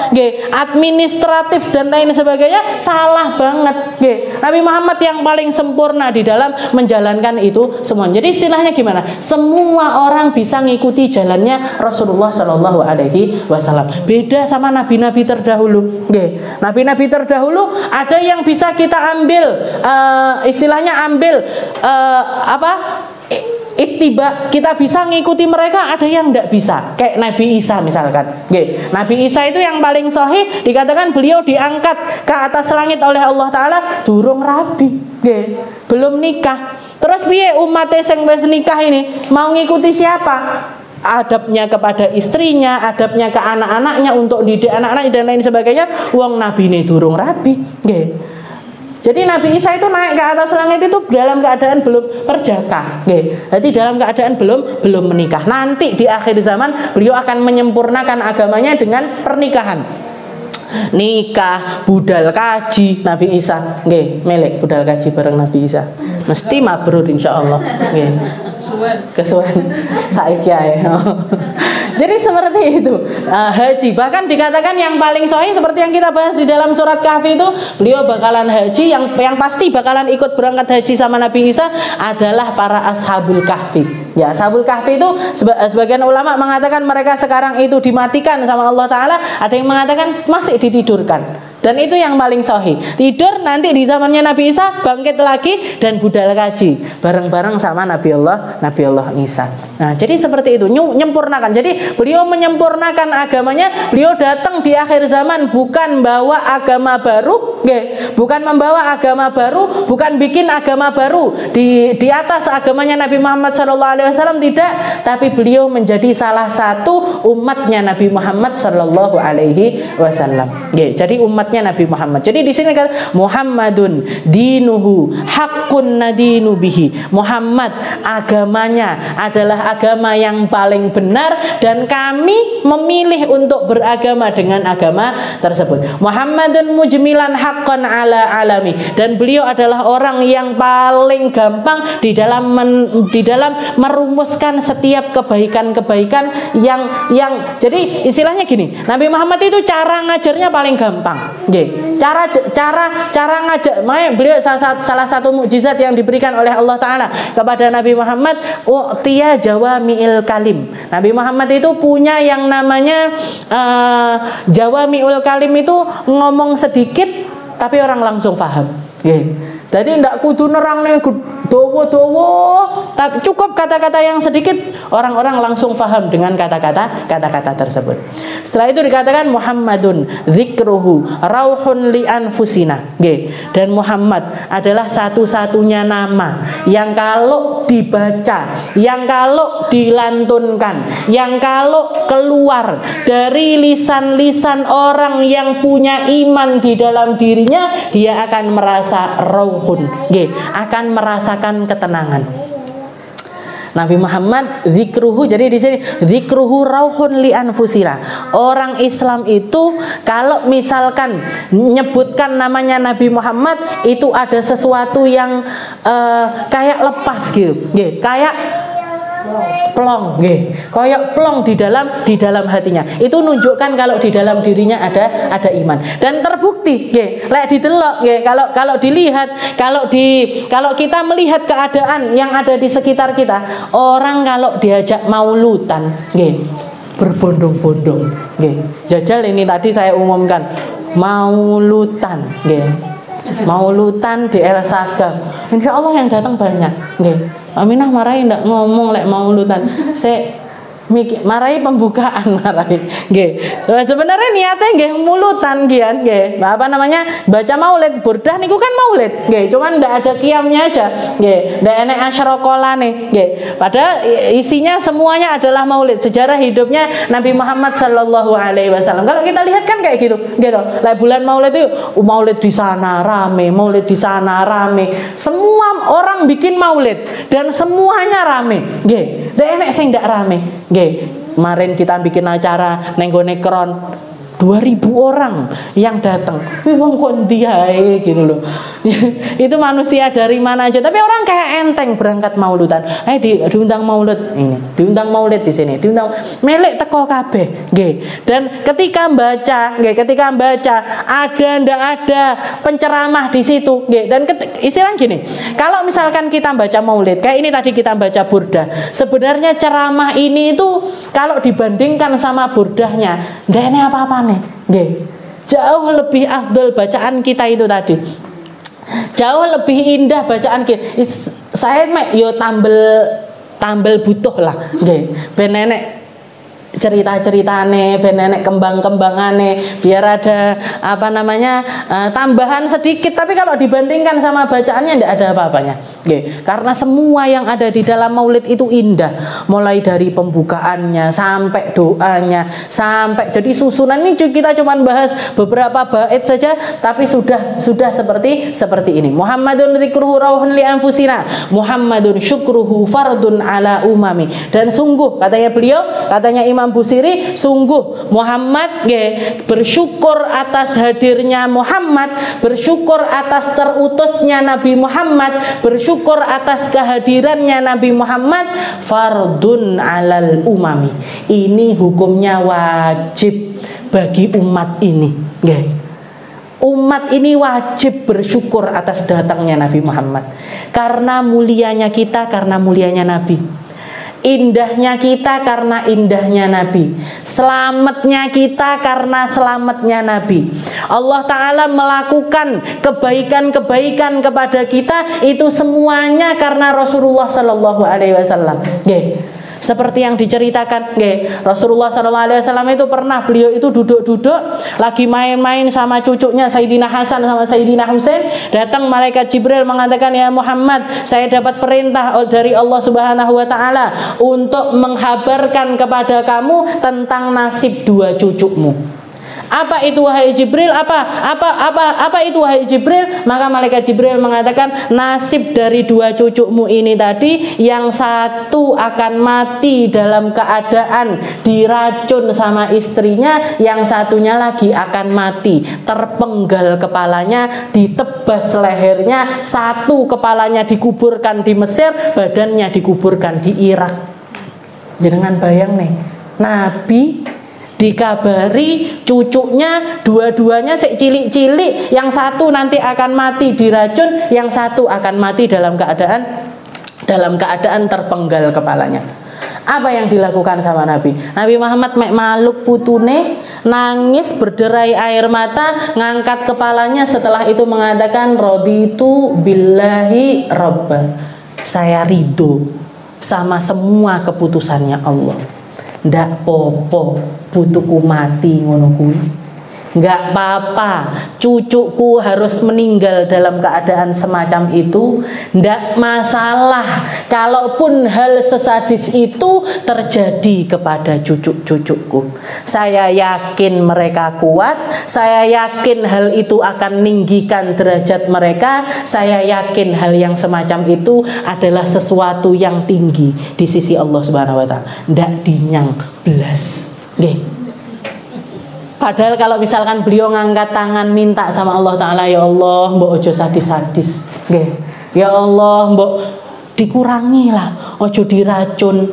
administratif dan lain sebagainya, salah banget. Nabi Muhammad yang paling sempurna di dalam menjalankan itu semua. Jadi istilahnya gimana? Semua orang bisa ngikuti jalannya Rasulullah SAW. Beda sama nabi-nabi terdahulu. Nabi-nabi terdahulu ada yang bisa kita ambil, ittiba, kita bisa ngikuti mereka, ada yang tidak bisa. Kayak Nabi Isa misalkan. Nabi Isa itu yang paling sahih dikatakan beliau diangkat ke atas langit oleh Allah Ta'ala durung rabi, belum nikah. Terus piye umatnya sing wis nikah ini mau ngikuti siapa? Adabnya kepada istrinya, adabnya ke anak-anaknya untuk didik anak-anak dan lain sebagainya. Wong Nabi ini durung rabi. Jadi Nabi Isa itu naik ke atas langit itu dalam keadaan belum perjaka. Jadi dalam keadaan belum menikah. Nanti di akhir zaman beliau akan menyempurnakan agamanya dengan pernikahan. Nikah, budal kaji Nabi Isa. Melek budal kaji bareng Nabi Isa. Mesti mabrur insyaallah. Kesuwen saiki ae. Jadi seperti itu. Haji bahkan dikatakan yang paling sahih seperti yang kita bahas di dalam surat Kahfi itu, beliau bakalan haji, yang pasti bakalan ikut berangkat haji sama Nabi Isa adalah para ashabul kahfi. Ya, ashabul kahfi itu sebagian ulama mengatakan mereka sekarang itu dimatikan sama Allah Ta'ala, ada yang mengatakan masih ditidurkan. Dan itu yang paling sahih. Tidur nanti di zamannya Nabi Isa bangkit lagi dan budal kaji bareng-bareng sama Nabi Allah Isa. Nah, jadi seperti itu, menyempurnakan. Jadi beliau menyempurnakan agamanya. Beliau datang di akhir zaman bukan bawa agama baru, bukan membawa agama baru, bukan bikin agama baru di atas agamanya Nabi Muhammad SAW, tidak. Tapi beliau menjadi salah satu umatnya Nabi Muhammad SAW. Jadi umatnya Nabi Muhammad. Jadi di sini kata Muhammadun dinuhu haqqun nadinu bihi. Muhammad agamanya adalah agama yang paling benar dan kami memilih untuk beragama dengan agama tersebut. Muhammadun mujmilan haqqan ala alami, dan beliau adalah orang yang paling gampang di dalam merumuskan setiap kebaikan-kebaikan yang jadi istilahnya gini, Nabi Muhammad itu cara ngajarnya paling gampang. Cara ngajak, makanya beliau salah satu mukjizat yang diberikan oleh Allah Ta'ala kepada Nabi Muhammad, u'tiya jawami'il kalim. Nabi Muhammad itu punya yang namanya jawami'ul kalim, itu ngomong sedikit tapi orang langsung paham. Jadi ndak kudu nerangnya dowo-dowo, tapi cukup kata-kata yang sedikit, orang-orang langsung paham dengan kata-kata tersebut. Setelah itu dikatakan Muhammadun dzikruhu rauhun li anfusina. Dan Muhammad adalah satu-satunya nama yang kalau dibaca, yang kalau dilantunkan, yang kalau keluar dari lisan-lisan orang yang punya iman di dalam dirinya, dia akan merasa rauhun, akan merasakan ketenangan. Nabi Muhammad zikruhu, jadi di sini zikruhu rauhun li anfusina. Orang Islam itu kalau misalkan menyebutkan namanya Nabi Muhammad, itu ada sesuatu yang kayak lepas gitu, kayak plong, kayak plong di dalam hatinya. Itu nunjukkan kalau di dalam dirinya ada iman. Dan terbukti, lek didelok, kalau dilihat, kalau kita melihat keadaan yang ada di sekitar kita, orang kalau diajak maulutan, berbondong-bondong, jajal ini tadi saya umumkan maulutan, maulutan di El Sagam, insya Allah yang datang banyak. Aminah marahi ndak ngomong lek maulutan, marahi pembukaan marahi. Sebenarnya niatnya nggih mulutan gian, apa namanya, baca maulid burdah niku kan maulid, cuman ndak ada qiyamnya aja, ndak enek asyrokolane, padahal isinya semuanya adalah maulid, sejarah hidupnya Nabi Muhammad sallallahu alaihi wasallam. Kalau kita lihat kan kayak gitu. Lek bulan maulid itu maulid di sana rame, maulid di sana rame, semua orang bikin maulid dan semuanya rame, ndak enek sing ndak rame. Kemarin kita bikin acara nenggone Kron, 2000 orang yang datang. Wong kok ndiae gitu loh. Itu manusia dari mana aja, tapi orang kayak enteng berangkat mauludan. Diundang maulud ini, diundang maulid di sini, diundang melek teko kabeh, Dan ketika membaca, ada ndak ada penceramah di situ, Dan istilah gini, kalau misalkan kita baca maulid, kayak ini tadi kita baca burdah, sebenarnya ceramah ini itu kalau dibandingkan sama burdahnya, ndak ini apa-apa nih, jauh lebih afdol bacaan kita itu tadi. Jauh lebih indah bacaan kita. Saya yo tambel butuh lah, ben nenek cerita-ceritane, ben nenek kembang-kembangane, biar ada apa namanya tambahan sedikit. Tapi kalau dibandingkan sama bacaannya tidak ada apa-apanya, karena semua yang ada di dalam maulid itu indah, mulai dari pembukaannya sampai doanya, sampai jadi susunan ini kita cuma bahas beberapa bait saja, tapi sudah seperti ini. Muhammadun dzikruhu rauhun li anfusina, Muhammadun syukruhu fardun ala umami. Dan sungguh katanya beliau, katanya Imam Imam Busiri, sungguh Muhammad bersyukur atas hadirnya Muhammad, bersyukur atas terutusnya Nabi Muhammad, bersyukur atas kehadirannya Nabi Muhammad, fardun alal umami. Ini hukumnya wajib bagi umat ini. Umat ini wajib bersyukur atas datangnya Nabi Muhammad. Karena mulianya kita, karena mulianya Nabi. Indahnya kita karena indahnya Nabi. Selamatnya kita karena selamatnya Nabi. Allah Ta'ala melakukan kebaikan-kebaikan kepada kita, itu semuanya karena Rasulullah Sallallahu Alaihi Wasallam. Seperti yang diceritakan, Rasulullah SAW itu pernah, beliau itu duduk-duduk lagi main-main sama cucunya Sayyidina Hasan sama Sayyidina Husain. Datang malaikat Jibril mengatakan, ya Muhammad, saya dapat perintah dari Allah Subhanahu Wa Ta'ala untuk menghabarkan kepada kamu tentang nasib dua cucumu. Apa itu wahai Jibril? Apa itu wahai Jibril? Maka malaikat Jibril mengatakan, nasib dari dua cucumu ini tadi, yang satu akan mati dalam keadaan diracun sama istrinya, yang satunya lagi akan mati terpenggal kepalanya, ditebas lehernya, satu kepalanya dikuburkan di Mesir, badannya dikuburkan di Irak. Jangan bayang nih, Nabi dikabari cucunya dua-duanya cilik-cilik, yang satu nanti akan mati diracun, yang satu akan mati dalam keadaan terpenggal kepalanya. Apa yang dilakukan sama Nabi? Nabi Muhammad maluk putune, nangis berderai air mata, ngangkat kepalanya, setelah itu mengatakan, raditu billahi robba. Saya ridho sama semua keputusannya Allah. Ndak popo putuku mati ngono kuwi. Nggak apa-apa cucuku harus meninggal dalam keadaan semacam itu. Ndak masalah kalaupun hal sesadis itu terjadi kepada cucu-cucuku. Saya yakin mereka kuat, saya yakin hal itu akan meninggikan derajat mereka, saya yakin hal yang semacam itu adalah sesuatu yang tinggi di sisi Allah Subhanahu wa Ta'ala. Ndak dinyang blas. Padahal kalau misalkan beliau ngangkat tangan minta sama Allah Ta'ala, ya Allah mbok ojo sadis-sadis, ya Allah mbok dikurangi lah, ojo diracun,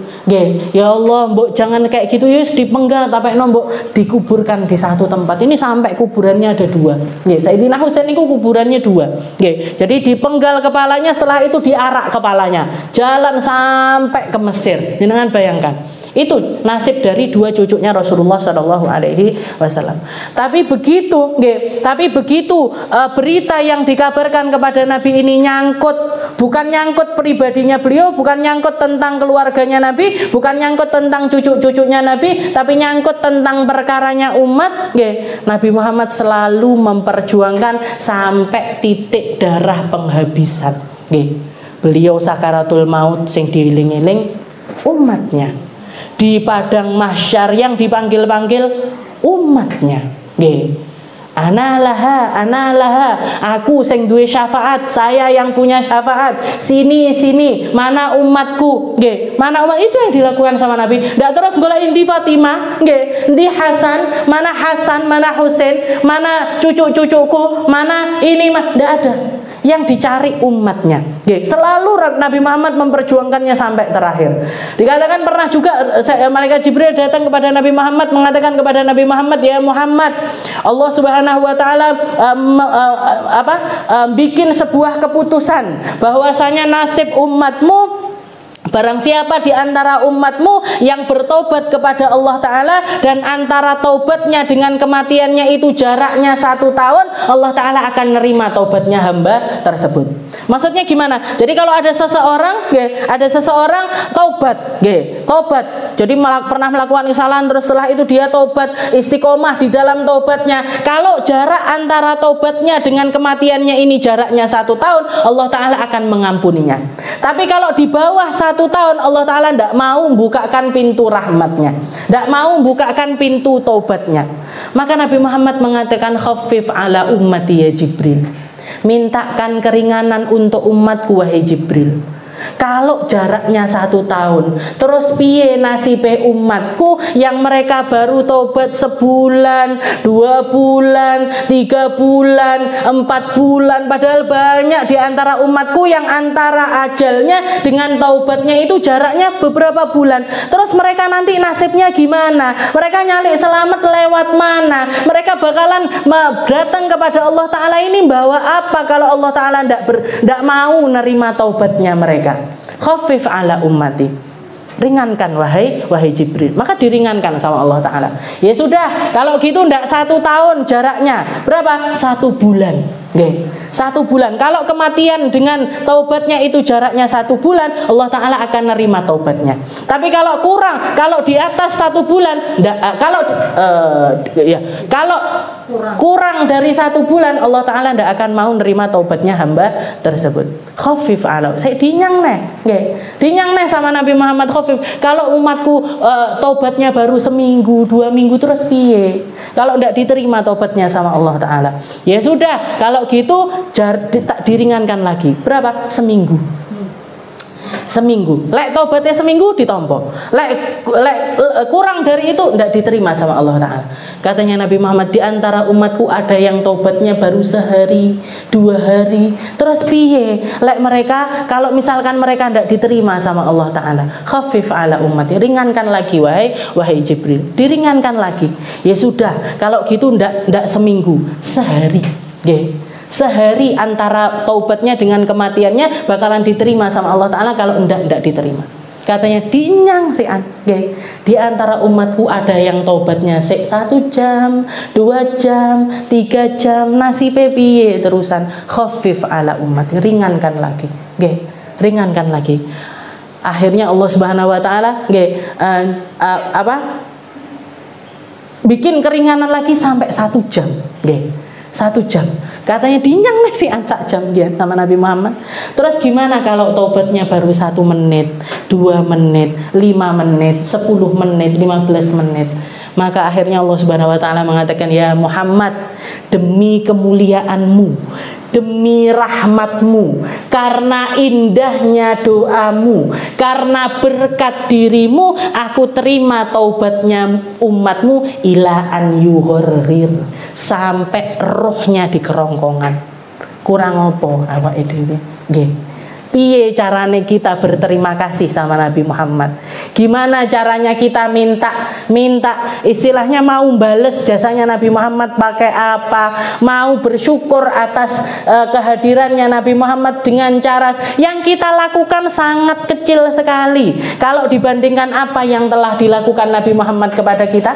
ya Allah mbok jangan kayak gitu, yus dipenggal tapi mbok dikuburkan di satu tempat. Ini sampai kuburannya ada dua. Sayyidina Husain itu kuburannya dua. Jadi dipenggal kepalanya, setelah itu diarak kepalanya, jalan sampai ke Mesir. Jangan bayangkan. Itu nasib dari dua cucunya Rasulullah Shallallahu Alaihi Wasallam. Tapi begitu, berita yang dikabarkan kepada Nabi ini nyangkut, bukan nyangkut pribadinya beliau, bukan nyangkut tentang keluarganya Nabi, bukan nyangkut tentang cucu-cucunya Nabi, tapi nyangkut tentang perkaranya umat. Nabi Muhammad selalu memperjuangkan sampai titik darah penghabisan. Beliau sakaratul maut sing dieling-eling umatnya. Di padang mahsyar yang dipanggil-panggil umatnya. Analaha, aku sing duwe syafaat, saya yang punya syafaat. Sini, mana umatku? Mana umat? Itu yang dilakukan sama Nabi. Ndak terus golain di Fatimah, di Hasan, mana Husain, mana cucu-cucuku, mana ini mah ndak ada. Yang dicari umatnya. Selalu Nabi Muhammad memperjuangkannya sampai terakhir. Dikatakan pernah juga malaikat Jibril datang kepada Nabi Muhammad, mengatakan kepada Nabi Muhammad, ya Muhammad, Allah Subhanahu wa Ta'ala bikin sebuah keputusan bahwasanya nasib umatmu, barang siapa di antara umatmu yang bertobat kepada Allah Ta'ala dan antara tobatnya dengan kematiannya itu jaraknya 1 tahun, Allah Ta'ala akan nerima tobatnya hamba tersebut. Maksudnya gimana? Jadi kalau ada seseorang tobat, jadi pernah melakukan kesalahan, terus setelah itu dia tobat, istiqomah di dalam tobatnya. Kalau jarak antara tobatnya dengan kematiannya ini jaraknya 1 tahun, Allah Ta'ala akan mengampuninya. Tapi kalau di bawah 1 tahun, Allah Ta'ala tidak mau membukakan pintu rahmatnya, tidak mau membukakan pintu taubatnya. Maka Nabi Muhammad mengatakan, khaffif ala ummati ya Jibril, mintakan keringanan untuk umatku wahai Jibril. Kalau jaraknya 1 tahun, terus piye nasibe umatku yang mereka baru tobat sebulan, 2 bulan, 3 bulan, 4 bulan, padahal banyak di antara umatku yang antara ajalnya dengan taubatnya itu jaraknya beberapa bulan. Terus mereka nanti nasibnya gimana? Mereka nyali selamat lewat mana? Mereka bakalan datang kepada Allah Ta'ala ini bawa apa kalau Allah Ta'ala tidak mau nerima taubatnya mereka? Khaffif ala ummati, ringankan wahai Jibril. Maka diringankan sama Allah Ta'ala. Ya sudah, kalau gitu tidak 1 tahun jaraknya, berapa? 1 bulan. Okay. 1 bulan. Kalau kematian dengan taubatnya itu jaraknya 1 bulan, Allah Ta'ala akan nerima taubatnya. Tapi kalau kurang, kalau di atas 1 bulan, kalau kurang dari 1 bulan, Allah Ta'ala tidak akan mau nerima taubatnya hamba tersebut. Khafif ala, saya dinyang nih, dinyang nih sama Nabi Muhammad. Khafif, kalau umatku taubatnya baru seminggu, 2 minggu, terus piye? Kalau tidak diterima taubatnya sama Allah Ta'ala, ya sudah, kalau gitu tak diringankan lagi. Berapa? Seminggu. Lek taubatnya seminggu ditompo. Lek kurang dari itu tidak diterima sama Allah Ta'ala. Katanya Nabi Muhammad, di antara umatku ada yang taubatnya baru sehari, 2 hari. Terus piye? Lek mereka, kalau misalkan mereka tidak diterima sama Allah Ta'ala, khafif ala ummati, ringankan lagi wahai Jibril, diringankan lagi. Ya sudah, kalau gitu tidak seminggu, sehari. Sehari antara taubatnya dengan kematiannya bakalan diterima sama Allah Ta'ala. Kalau tidak diterima, katanya dinyang sian. Di antara umatku ada yang taubatnya 1 jam, 2 jam, 3 jam, nasibe piye terusan. Khaffif ala umat, ringankan lagi, ringankan lagi. Akhirnya Allah Subhanahu Wa Ta'ala bikin keringanan lagi sampai 1 jam. 1 jam. Katanya dinyang nih si ansak jam sama Nabi Muhammad. Terus gimana kalau taubatnya baru 1 menit, 2 menit, 5 menit, 10 menit, 15 menit? Maka akhirnya Allah Subhanahu Wa Ta'ala mengatakan, ya Muhammad, demi kemuliaanmu, demi rahmatmu, karena indahnya doamu, karena berkat dirimu, aku terima taubatnya umatmu ila an yughrir, sampai rohnya di kerongkongan. Kurang opo awake dhewe? Nggih. Piye carane kita berterima kasih sama Nabi Muhammad? Gimana caranya kita minta istilahnya mau bales jasanya Nabi Muhammad pakai apa? Mau bersyukur atas kehadirannya Nabi Muhammad dengan cara yang kita lakukan sangat kecil sekali kalau dibandingkan apa yang telah dilakukan Nabi Muhammad kepada kita.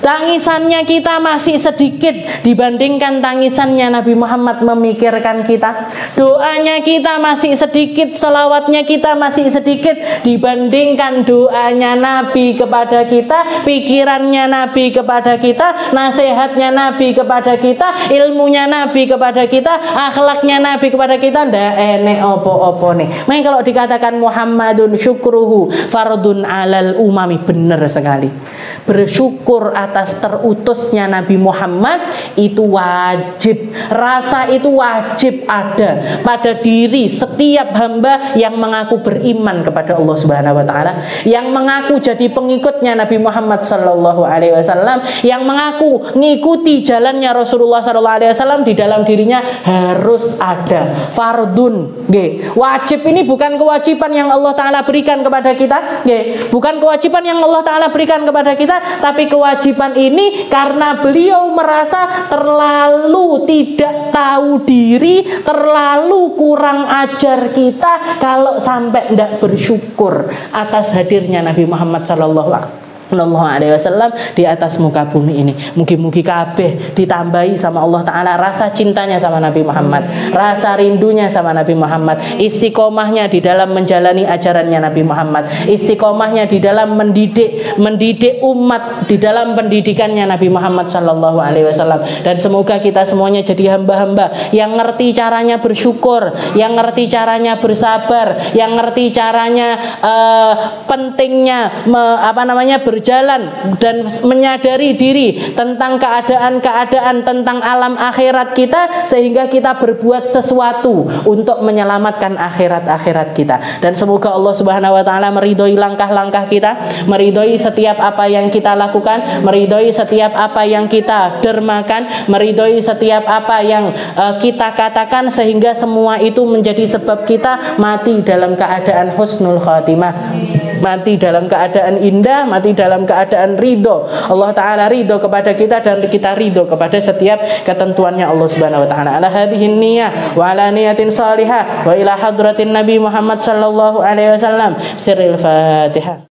Tangisannya kita masih sedikit dibandingkan tangisannya Nabi Muhammad memikirkan kita. Doanya kita masih sedikit, selawatnya kita masih sedikit dibandingkan doanya Nabi kepada kita, pikirannya Nabi kepada kita, nasihatnya Nabi kepada kita, ilmunya Nabi kepada kita, akhlaknya Nabi kepada kita. Ndak enek opo-opo nih. Main kalau dikatakan Muhammadun syukruhu fardun alal umami, benar sekali. Bersyukur atas terutusnya Nabi Muhammad itu wajib. Rasa itu wajib ada pada diri setiap hamba yang mengaku beriman kepada Allah Subhanahu Wa Ta'ala, yang mengaku jadi pengikutnya Nabi Muhammad Sallallahu Alaihi Wasallam, yang mengaku ngikuti jalannya Rasulullah Sallallahu Alaihi Wasallam. Di dalam dirinya harus ada fardun. Wajib ini bukan kewajiban yang Allah Ta'ala berikan kepada kita, bukan kewajiban yang Allah Ta'ala berikan kepada kita, tapi kewajiban ini karena beliau merasa terlalu tidak tahu diri, terlalu kurang ajar kita kalau sampai tidak bersyukur atas hadirnya Nabi Muhammad Sallallahu Alaihi Wasallam di atas muka bumi ini. Mugi-mugi kabeh ditambahi sama Allah Ta'ala rasa cintanya sama Nabi Muhammad, rasa rindunya sama Nabi Muhammad, istiqomahnya di dalam menjalani ajarannya Nabi Muhammad, istiqomahnya di dalam mendidik umat di dalam pendidikannya Nabi Muhammad Sallallahu Alaihi Wasallam. Dan semoga kita semuanya jadi hamba-hamba yang ngerti caranya bersyukur, yang ngerti caranya bersabar, yang ngerti caranya pentingnya bersyukur berjalan dan menyadari diri tentang keadaan-keadaan tentang alam akhirat kita, sehingga kita berbuat sesuatu untuk menyelamatkan akhirat kita. Dan semoga Allah Subhanahu wa taala meridhoi langkah-langkah kita, meridhoi setiap apa yang kita lakukan, meridhoi setiap apa yang kita dermakan, meridhoi setiap apa yang kita katakan, sehingga semua itu menjadi sebab kita mati dalam keadaan husnul khatimah, mati dalam keadaan indah, mati dalam keadaan ridho. Allah Ta'ala ridho kepada kita dan kita ridho kepada setiap ketentuannya Allah Subhanahu wa taala. Ala hadhihi niyyah wa ala niyatin salihah wa ila hadratin Nabi Muhammad sallallahu alaihi wasallam. Sirril Fatihah.